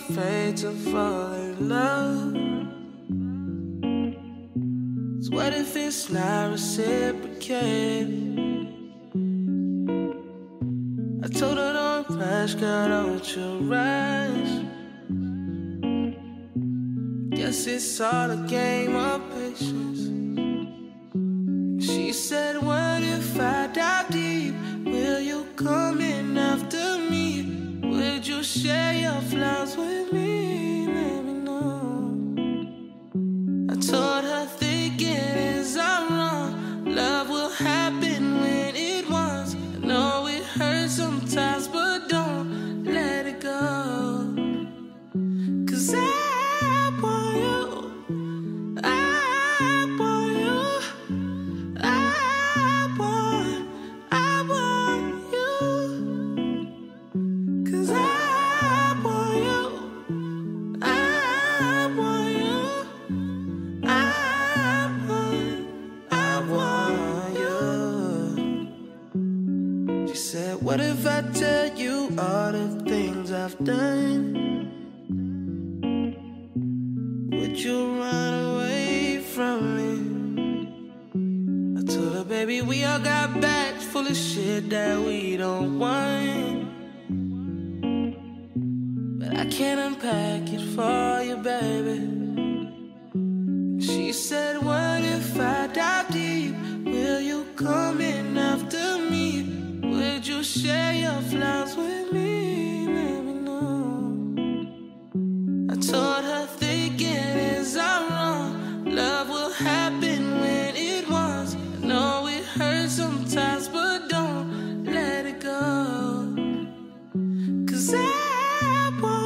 afraid to fall in love. So what if it's not reciprocated? I told her don't rush, girl, don't you rush. Guess it's all a game of patience. She said, what if I dive deep? Will you come in after me? Would you share your flaws with me? Let me know. I told her thinking is I'm wrong. Love will happen when it wants. I know it hurts sometimes, but don't let it go. 'Cause I want you. I want you. I want you. 'Cause I want you. I want you. I want you. She said, what if I tell you all the things I've done? Would you run away from me? I told her, baby, we all got bags full of shit that we don't want, but I can't unpack it for you, baby. She said, what if I dive deep? Will you come in after me? Would you share your flaws with me? Let me know. I told her thinking is I'm wrong. Love will happen when it wants. I know it hurts sometimes, but don't let it go. 'Cause I want